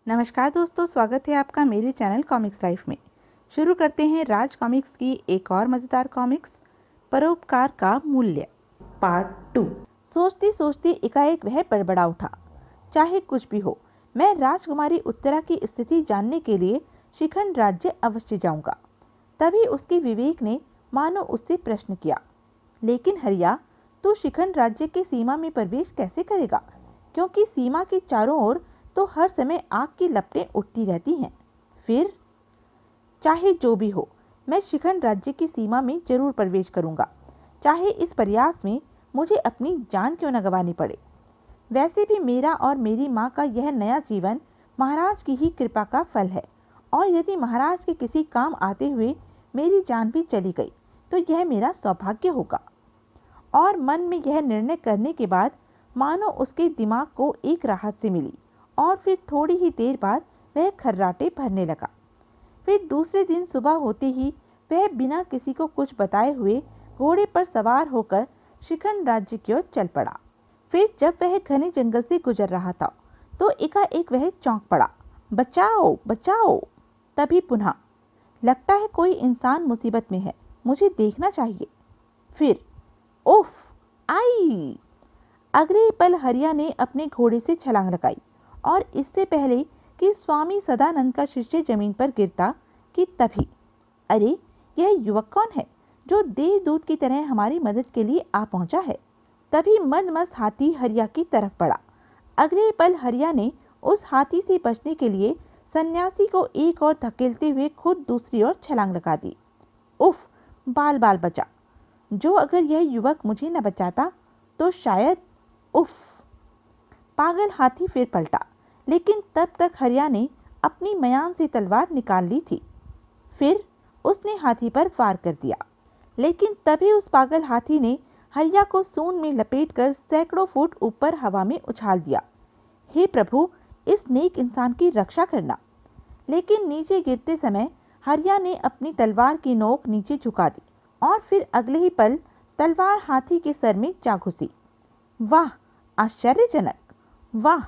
नमस्कार दोस्तों, स्वागत है आपका मेरे चैनल कॉमिक्स लाइफ में। शुरू करते हैं राज कॉमिक्स की एक और मज़ेदार कॉमिक्स, परोपकार का मूल्य, पार्ट 2। सोचती सोचती एकाएक वह बड़बड़ा उठा। चाहे कुछ भी हो, मैं राजकुमारी उत्तरा की स्थिति जानने के लिए शिखंड राज्य अवश्य जाऊंगा। तभी उसके विवेक ने मानो उससे प्रश्न किया, लेकिन हरिया, तू शिखंड राज्य की सीमा में प्रवेश कैसे करेगा? क्योंकि सीमा के चारों ओर तो हर समय आग की लपटें उठती रहती हैं। फिर चाहे जो भी हो, मैं शिखंड राज्य की सीमा में जरूर प्रवेश करूंगा, चाहे इस प्रयास में मुझे अपनी जान क्यों न गंवानी पड़े। वैसे भी मेरा और मेरी माँ का यह नया जीवन महाराज की ही कृपा का फल है, और यदि महाराज के किसी काम आते हुए मेरी जान भी चली गई तो यह मेरा सौभाग्य होगा। और मन में यह निर्णय करने के बाद मानो उसके दिमाग को एक राहत से मिली, और फिर थोड़ी ही देर बाद वह खर्राटे भरने लगा। फिर दूसरे दिन सुबह होते ही वह बिना किसी को कुछ बताए हुए घोड़े पर सवार होकर शिखंड राज्य की ओर चल पड़ा। फिर जब वह घने जंगल से गुजर रहा था तो एकाएक वह चौंक पड़ा। बचाओ बचाओ! तभी पुनः, लगता है कोई इंसान मुसीबत में है, मुझे देखना चाहिए। फिर उफ! आई! अगले पल हरिया ने अपने घोड़े से छलांग लगाई, और इससे पहले कि स्वामी सदानंद का शिष्य जमीन पर गिरता कि तभी, अरे, यह युवक कौन है जो देवदूत की तरह हमारी मदद के लिए आ पहुंचा है? तभी मदमस्त हाथी हरिया की तरफ बढ़ा। अगले पल हरिया ने उस हाथी से बचने के लिए सन्यासी को एक और धकेलते हुए खुद दूसरी ओर छलांग लगा दी। उफ! बाल बाल बचा। जो अगर यह युवक मुझे न बचाता तो शायद। उफ! पागल हाथी फिर पलटा, लेकिन तब तक हरिया ने अपनी मयान से तलवार निकाल ली थी। फिर उसने हाथी पर वार कर दिया, लेकिन तभी उस पागल हाथी ने हरिया को सूंड में लपेटकर सैकड़ों फुट ऊपर हवा में उछाल दिया। हे प्रभु, इस नेक इंसान की रक्षा करना! लेकिन नीचे गिरते समय हरिया ने अपनी तलवार की नोक नीचे झुका दी, और फिर अगले ही पल तलवार हाथी के सर में जा घुसी। वाह! आश्चर्यजनक! वाह!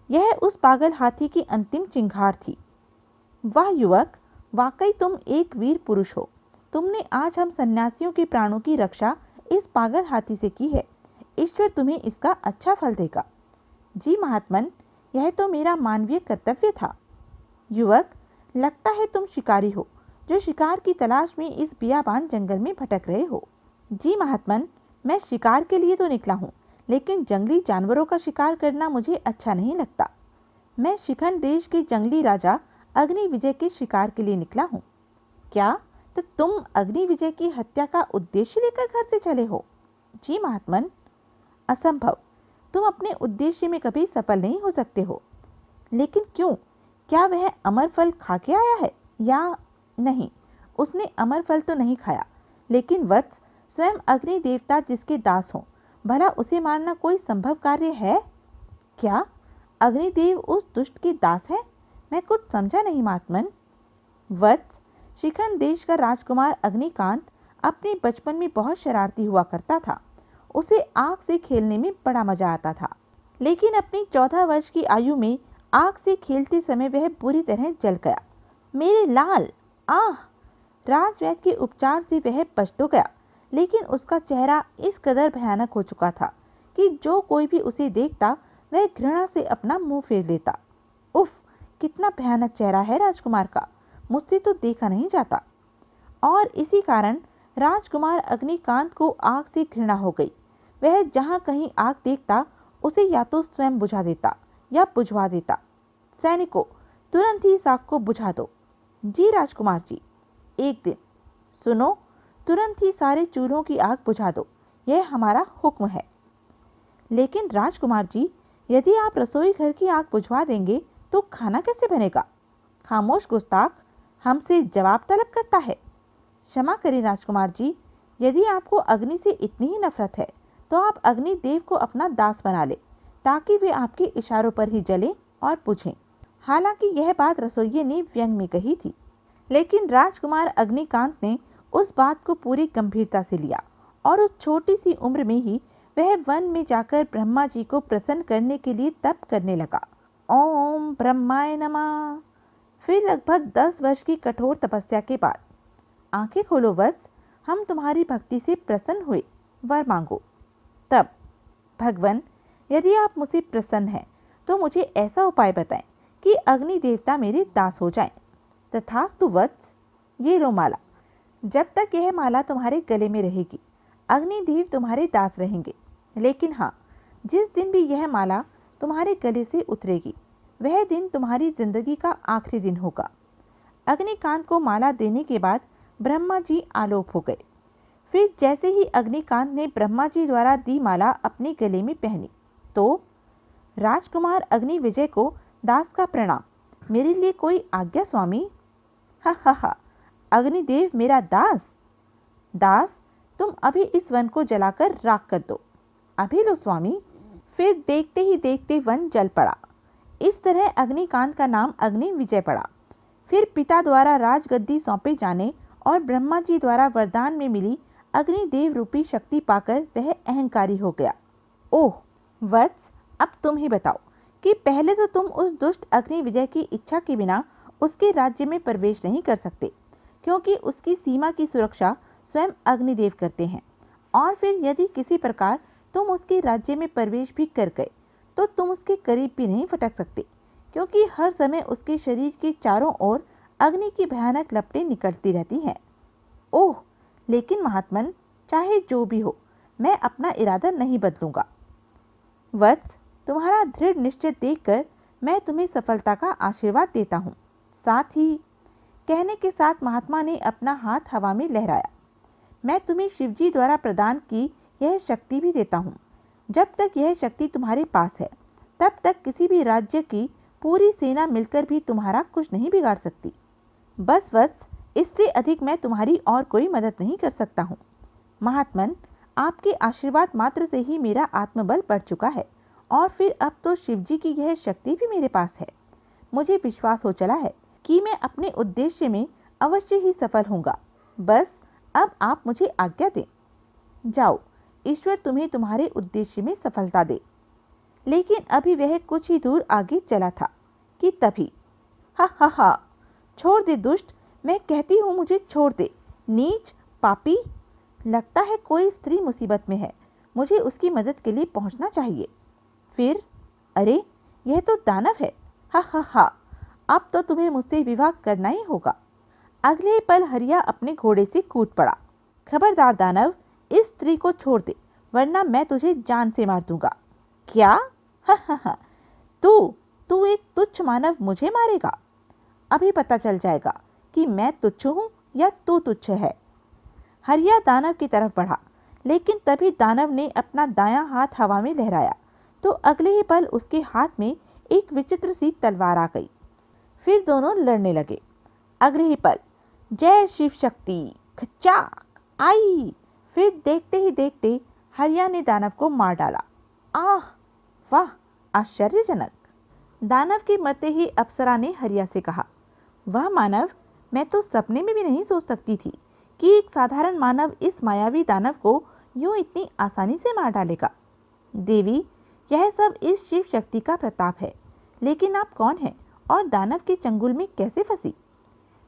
यह उस पागल हाथी की अंतिम चिंगार थी। वाह युवक, वाकई तुम एक वीर पुरुष हो। तुमने आज हम सन्यासियों के प्राणों की रक्षा इस पागल हाथी से की है। ईश्वर तुम्हें इसका अच्छा फल देगा। जी महात्मन, यह तो मेरा मानवीय कर्तव्य था। युवक, लगता है तुम शिकारी हो, जो शिकार की तलाश में इस बियाबान जंगल में भटक रहे हो। जी महात्मन, मैं शिकार के लिए तो निकला हूँ, लेकिन जंगली जानवरों का शिकार करना मुझे अच्छा नहीं लगता। मैं शिखंड देश के जंगली राजा अग्नि विजय के शिकार के लिए निकला हूँ। क्या? तो तुम अग्नि विजय की हत्या का उद्देश्य लेकर घर से चले हो? जी महात्मन, असंभव। तुम अपने उद्देश्य में कभी सफल नहीं हो सकते हो। लेकिन क्यों? क्या वह अमर फल खा के आया है या नहीं? उसने अमर फल तो नहीं खाया, लेकिन वत्स, स्वयं अग्नि देवता जिसके दास हों, भला उसे मारना कोई संभव कार्य है? क्या अग्निदेव उस दुष्ट के दास है? मैं कुछ समझा नहीं महात्मन। वत्स, शिखंड देश का राजकुमार अग्निकांत अपने बचपन में बहुत शरारती हुआ करता था। उसे आग से खेलने में बड़ा मजा आता था, लेकिन अपनी 14 वर्ष की आयु में आग से खेलते समय वह बुरी तरह जल गया। मेरे लाल! आह! राजवैद्य के उपचार से वह बच तो गया, लेकिन उसका चेहरा इस कदर भयानक हो चुका था कि जो कोई भी उसे देखता वह घृणा से अपना मुंह फेर लेता। उफ! कितना भयानक चेहरा है राजकुमार का, मुझसे तो देखा नहीं जाता। और इसी कारण राजकुमार अग्निकांत को आग से घृणा हो गई। वह जहाँ कहीं आग देखता उसे या तो स्वयं बुझा देता या बुझवा देता। सैनिकों, तुरंत ही इस आग को बुझा दो। जी राजकुमार जी। एक दिन, सुनो, तुरंत ही सारे चूल्हों की आग बुझा दो, यह हमारा हुक्म है। लेकिन राजकुमार जी, यदि आप रसोई घर की आग बुझवा देंगे तो खाना कैसे बनेगा? खामोश गुस्ताख, हमसे जवाब तलब करता है। क्षमा करें राजकुमार जी, यदि आपको अग्नि से इतनी ही नफरत है तो आप अग्नि देव को अपना दास बना ले, ताकि वे आपके इशारों पर ही जलें और बुझें। हालांकि यह बात रसोइये ने व्यंग में कही थी, लेकिन राजकुमार अग्निकांत ने उस बात को पूरी गंभीरता से लिया, और उस छोटी सी उम्र में ही वह वन में जाकर ब्रह्मा जी को प्रसन्न करने के लिए तप करने लगा। ओम ब्रह्माय नमः। फिर लगभग 10 वर्ष की कठोर तपस्या के बाद, आंखें खोलो वत्स, हम तुम्हारी भक्ति से प्रसन्न हुए, वर मांगो। तब, भगवन, यदि आप मुझसे प्रसन्न हैं तो मुझे ऐसा उपाय बताएं कि अग्नि देवता मेरे दास हो जाएं। तथास्तु वत्स, ये लो माला। जब तक यह माला तुम्हारे गले में रहेगी, अग्निदेव तुम्हारे दास रहेंगे। लेकिन हाँ, जिस दिन भी यह माला तुम्हारे गले से उतरेगी, वह दिन तुम्हारी जिंदगी का आखिरी दिन होगा। अग्निकांत को माला देने के बाद ब्रह्मा जी आलोक हो गए। फिर जैसे ही अग्निकांत ने ब्रह्मा जी द्वारा दी माला अपने गले में पहनी, तो राजकुमार अग्नि विजय को दास का प्रणाम। मेरे लिए कोई आज्ञा स्वामी। हा हा हा, अग्निदेव मेरा दास। दास, तुम अभी इस वन को जलाकर राख कर दो। अभी लो स्वामी। फिर देखते ही देखते वन जल पड़ा। इस तरह अग्निकांत का नाम अग्नि विजय पड़ा। फिर पिता द्वारा राजगद्दी सौंपे जाने और ब्रह्मा जी द्वारा वरदान में मिली अग्निदेव रूपी शक्ति पाकर वह अहंकारी हो गया। ओह वत्स, अब तुम ही बताओ कि पहले तो तुम उस दुष्ट अग्नि विजय की इच्छा के बिना उसके राज्य में प्रवेश नहीं कर सकते, क्योंकि उसकी सीमा की सुरक्षा स्वयं अग्निदेव करते हैं। और फिर यदि किसी प्रकार तुम उसके राज्य में प्रवेश भी कर गए तो तुम उसके करीब भी नहीं फटक सकते, क्योंकि हर समय उसके शरीर के चारों ओर अग्नि की भयानक लपटें निकलती रहती हैं। ओह, लेकिन महात्मन, चाहे जो भी हो, मैं अपना इरादा नहीं बदलूंगा। वत्स, तुम्हारा दृढ़ निश्चय देखकर मैं तुम्हें सफलता का आशीर्वाद देता हूँ। साथ ही, कहने के साथ महात्मा ने अपना हाथ हवा में लहराया। मैं तुम्हें शिवजी द्वारा प्रदान की यह शक्ति भी देता हूँ। जब तक यह शक्ति तुम्हारे पास है, तब तक किसी भी राज्य की पूरी सेना मिलकर भी तुम्हारा कुछ नहीं बिगाड़ सकती। बस वत्स, इससे अधिक मैं तुम्हारी और कोई मदद नहीं कर सकता हूँ। महात्मन, आपके आशीर्वाद मात्र से ही मेरा आत्मबल बढ़ चुका है, और फिर अब तो शिवजी की यह शक्ति भी मेरे पास है। मुझे विश्वास हो चला है कि मैं अपने उद्देश्य में अवश्य ही सफल होऊंगा। बस अब आप मुझे आज्ञा दें। जाओ, ईश्वर तुम्हें तुम्हारे उद्देश्य में सफलता दे। लेकिन अभी वह कुछ ही दूर आगे चला था कि तभी, हा हा हा, छोड़ दे दुष्ट, मैं कहती हूँ मुझे छोड़ दे, नीच पापी। लगता है कोई स्त्री मुसीबत में है, मुझे उसकी मदद के लिए पहुँचना चाहिए। फिर, अरे यह तो दानव है। हा हा हा, अब तो तुम्हें मुझसे विवाह करना ही होगा। अगले ही पल हरिया अपने घोड़े से कूद पड़ा। खबरदार दानव, इस स्त्री को छोड़ दे, वरना मैं तुझे जान से मार दूंगा। क्या? हा हा हा, तू एक तुच्छ मानव मुझे मारेगा? अभी पता चल जाएगा कि मैं तुच्छ हूँ या तू तुच्छ है। हरिया दानव की तरफ बढ़ा, लेकिन तभी दानव ने अपना दायां हाथ हवा में लहराया तो अगले ही पल उसके हाथ में एक विचित्र सी तलवार आ गई। फिर दोनों लड़ने लगे। अगले ही पल, जय शिव शक्ति, खचाक आई। फिर देखते ही देखते हरिया ने दानव को मार डाला। आह, वाह, आश्चर्यजनक। दानव के मरते ही अप्सरा ने हरिया से कहा, वह मानव, मैं तो सपने में भी नहीं सोच सकती थी कि एक साधारण मानव इस मायावी दानव को यूं इतनी आसानी से मार डालेगा। देवी, यह सब इस शिव शक्ति का प्रताप है। लेकिन आप कौन हैं और दानव के चंगुल में कैसे फंसी?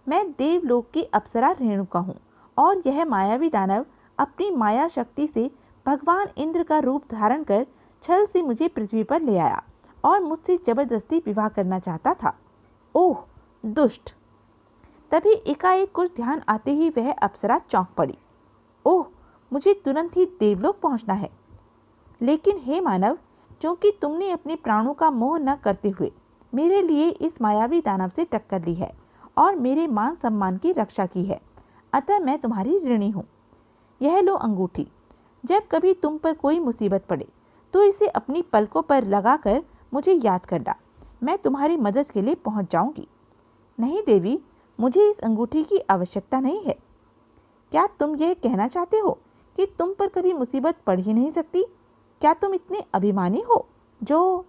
मैं देवलोक की अप्सरा रेणुका हूँ, और यह मायावी दानव अपनी माया शक्ति से भगवान इंद्र का रूप धारण कर छल से मुझे पृथ्वी पर ले आया और मुझसे जबरदस्ती विवाह करना चाहता था। ओह दुष्ट! तभी एकाएक कुछ ध्यान आते ही वह अप्सरा चौंक पड़ी। ओह, मुझे तुरंत ही देवलोक पहुंचना है। लेकिन हे मानव, क्योंकि तुमने अपने प्राणों का मोह न करते हुए मेरे लिए इस मायावी दानव से टक्कर ली है और मेरे मान सम्मान की रक्षा की है, अतः मैं तुम्हारी ऋणी हूँ। यह लो अंगूठी। जब कभी तुम पर कोई मुसीबत पड़े तो इसे अपनी पलकों पर लगाकर मुझे याद करना, मैं तुम्हारी मदद के लिए पहुँच जाऊँगी। नहीं देवी, मुझे इस अंगूठी की आवश्यकता नहीं है। क्या तुम यह कहना चाहते हो कि तुम पर कभी मुसीबत पड़ ही नहीं सकती? क्या तुम इतने अभिमानी हो जो...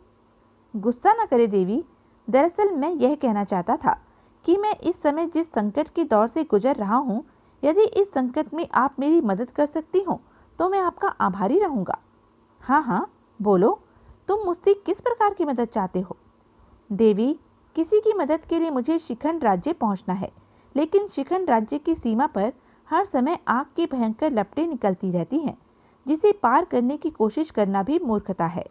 गुस्सा न करे देवी, दरअसल मैं यह कहना चाहता था कि मैं इस समय जिस संकट के दौर से गुजर रहा हूँ, यदि इस संकट में आप मेरी मदद कर सकती हो तो मैं आपका आभारी रहूँगा। हाँ हाँ, बोलो, तुम मुझसे किस प्रकार की मदद चाहते हो? देवी, किसी की मदद के लिए मुझे शिखंड राज्य पहुंचना है, लेकिन शिखंड राज्य की सीमा पर हर समय आग की भयंकर लपटें निकलती रहती हैं, जिसे पार करने की कोशिश करना भी मूर्खता है।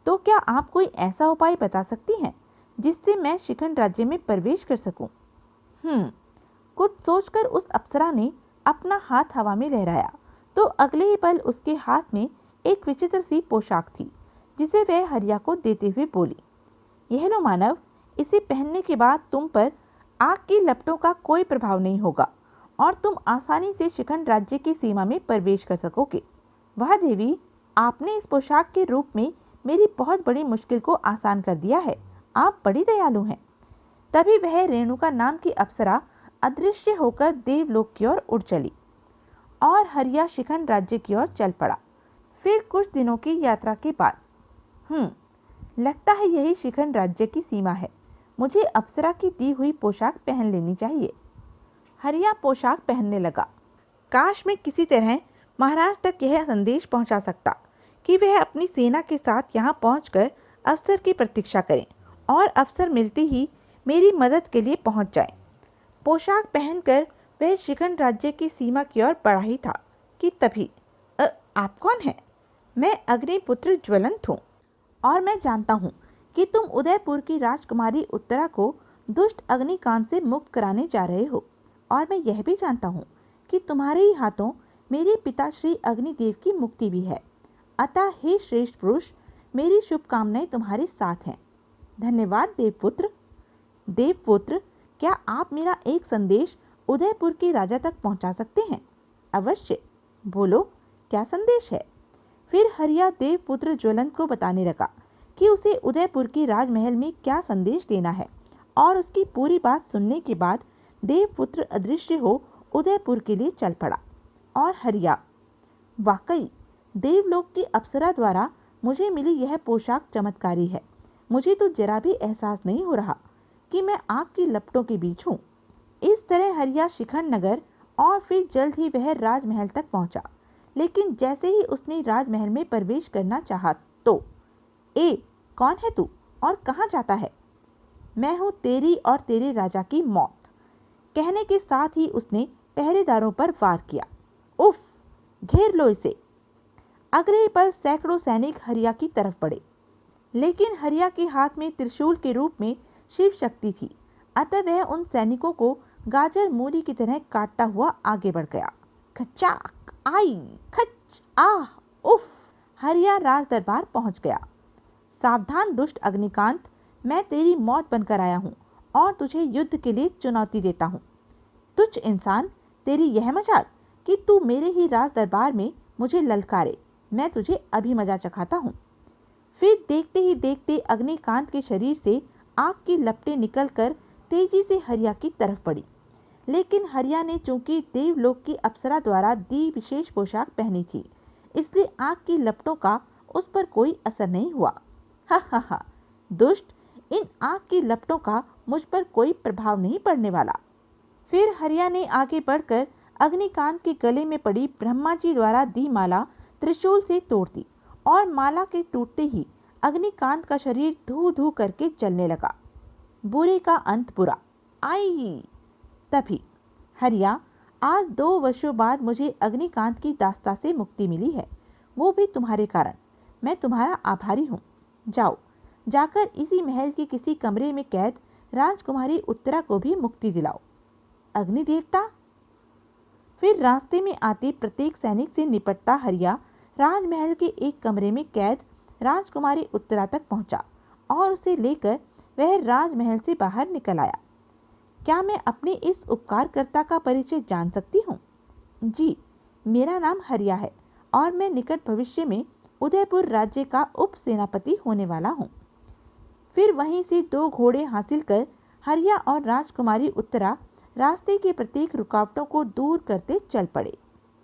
तो क्या आप कोई ऐसा उपाय बता सकती हैं जिससे मैं शिखंड राज्य में प्रवेश कर सकूं? कुछ सोचकर उस अप्सरा ने अपना हाथ हवा में लहराया तो अगले ही पल उसके हाथ में एक विचित्र सी पोशाक थी, जिसे वह हरिया को देते हुए बोली, यह लो मानव, इसे पहनने के बाद तुम पर आग की लपटों का कोई प्रभाव नहीं होगा और तुम आसानी से शिखंड राज्य की सीमा में प्रवेश कर सकोगे। वह देवी, आपने इस पोशाक के रूप में मेरी बहुत बड़ी मुश्किल को आसान कर दिया है। आप बड़ी दयालु हैं। तभी वह रेणुका नाम की अप्सरा अदृश्य होकर देवलोक की ओर उड़ चली और हरिया शिखंड राज्य की ओर चल पड़ा। फिर कुछ दिनों की यात्रा के बाद लगता है यही शिखंड राज्य की सीमा है। मुझे अप्सरा की दी हुई पोशाक पहन लेनी चाहिए। हरिया पोशाक पहनने लगा। काश मैं किसी तरह महाराज तक यह संदेश पहुंचा सकता कि वह अपनी सेना के साथ यहाँ पहुंचकर अवसर की प्रतीक्षा करें और अवसर मिलते ही मेरी मदद के लिए पहुंच जाएं। पोशाक पहनकर वह शिखंड राज्य की सीमा की ओर बढ़ा ही था कि तभी आप कौन हैं? मैं अग्निपुत्र ज्वलंत हूँ और मैं जानता हूँ कि तुम उदयपुर की राजकुमारी उत्तरा को दुष्ट अग्निकांत से मुक्त कराने जा रहे हो, और मैं यह भी जानता हूँ कि तुम्हारे ही हाथों मेरे पिता श्री अग्निदेव की मुक्ति भी है। अतः हे श्रेष्ठ पुरुष, मेरी शुभकामनाएं तुम्हारे साथ हैं। धन्यवाद देवपुत्र। देवपुत्र, क्या आप मेरा एक संदेश उदयपुर के राजा तक पहुंचा सकते हैं? अवश्य, बोलो क्या संदेश है? फिर हरिया देवपुत्र ज्वलंत को बताने लगा कि उसे उदयपुर की राजमहल में क्या संदेश देना है, और उसकी पूरी बात सुनने के बाद देवपुत्र अदृश्य हो उदयपुर के लिए चल पड़ा। और हरिया, वाकई देवलोक की अप्सरा द्वारा मुझे मिली यह पोशाक चमत्कारी है। मुझे तो जरा भी एहसास नहीं हो रहा कि मैं आग की लपटों के बीच हूँ। इस तरह हरिया शिखंड नगर और फिर जल्द ही वह राजमहल तक पहुंचा। लेकिन जैसे ही उसने राजमहल में प्रवेश करना चाहा तो कौन है तू और कहाँ जाता है? मैं हूँ तेरी और तेरे राजा की मौत, कहने के साथ ही उसने पहरेदारों पर वार किया। उफ, घेर लो इसे। अगले पल सैकड़ों सैनिक हरिया की तरफ बढ़े, लेकिन हरिया के हाथ में त्रिशूल के रूप में शिव शक्ति थी, अतः वह उन सैनिकों को गाजर मूली की तरह काटता हुआ आगे बढ़ गया। खचाक, आई, खच, आह, उफ। हरिया राज दरबार पहुंच गया। सावधान दुष्ट अग्निकांत, मैं तेरी मौत बनकर आया हूँ और तुझे युद्ध के लिए चुनौती देता हूँ। तुच्छ इंसान, तेरी यह मजाल कि तू मेरे ही राज दरबार में मुझे ललकारे। मैं तुझे अभी मजा चखाता हूँ। फिर देखते ही देखते अग्निकांत के शरीर से आग की लपटें निकलकर तेजी से हरिया की तरफ बढ़ी। लेकिन हरिया ने चूंकि देवलोक की अप्सरा द्वारा दी विशेष पोशाक पहनी थी, इसलिए आग की लपटों का उस पर कोई असर नहीं हुआ। हा, दुष्ट, इन आग की लपटों का मुझ पर कोई प्रभाव नहीं पड़ने वाला। फिर हरिया ने आगे बढ़कर अग्निकांत के गले में पड़ी ब्रह्मा जी द्वारा दी माला त्रिशूल से तोड़ दी, और माला के टूटते ही अग्निकांत का शरीर धू धू करके जलने लगा। बुरे का अंत बुरा। आई, तभी हरिया, आज 2 वर्षों बाद मुझे अग्निकांत की दास्ता से मुक्ति मिली है, वो भी तुम्हारे कारण। मैं तुम्हारा आभारी हूँ। जाओ, जाकर इसी महल के किसी कमरे में कैद राजकुमारी उत्तरा को भी मुक्ति दिलाओ। अग्निदेवता। फिर रास्ते में आते प्रत्येक सैनिक से निपटता हरिया राजमहल के एक कमरे में कैद राजकुमारी उत्तरा तक पहुंचा और उसे लेकर वह राजमहल से बाहर निकल आया। क्या मैं अपने इस उपकारकर्ता का परिचय जान सकती हूँ? जी, मेरा नाम हरिया है और मैं निकट भविष्य में उदयपुर राज्य का उप सेनापति होने वाला हूँ। फिर वहीं से 2 घोड़े हासिल कर हरिया और राजकुमारी उत्तरा रास्ते के प्रत्येक रुकावटों को दूर करते चल पड़े।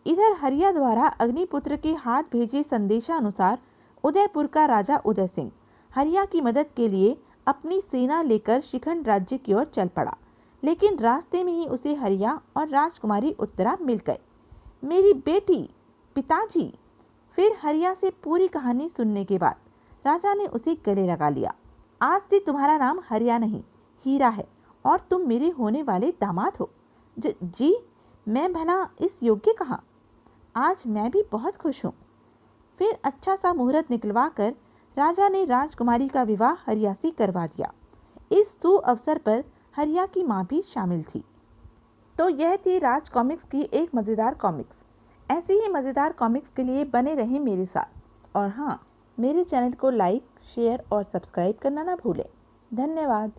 इधर हरिया द्वारा अग्निपुत्र के हाथ भेजे संदेशानुसार उदयपुर का राजा उदय सिंह हरिया की मदद के लिए अपनी सेना लेकर शिखंड राज्य की ओर चल पड़ा। लेकिन रास्ते में ही उसे हरिया और राजकुमारी उत्तरा मिल गए। मेरी बेटी, पिताजी। फिर हरिया से पूरी कहानी सुनने के बाद राजा ने उसे गले लगा लिया। आज से तुम्हारा नाम हरिया नहीं हीरा है और तुम मेरे होने वाले दामाद हो। जी, मैं भला इस योग्य कहाँ? आज मैं भी बहुत खुश हूँ। फिर अच्छा सा मुहूर्त निकलवा कर राजा ने राजकुमारी का विवाह हरिया से करवा दिया। इस शुभ अवसर पर हरिया की माँ भी शामिल थी। तो यह थी राज कॉमिक्स की एक मज़ेदार कॉमिक्स। ऐसी ही मज़ेदार कॉमिक्स के लिए बने रहें मेरे साथ। और हाँ, मेरे चैनल को लाइक, शेयर और सब्सक्राइब करना ना भूलें। धन्यवाद।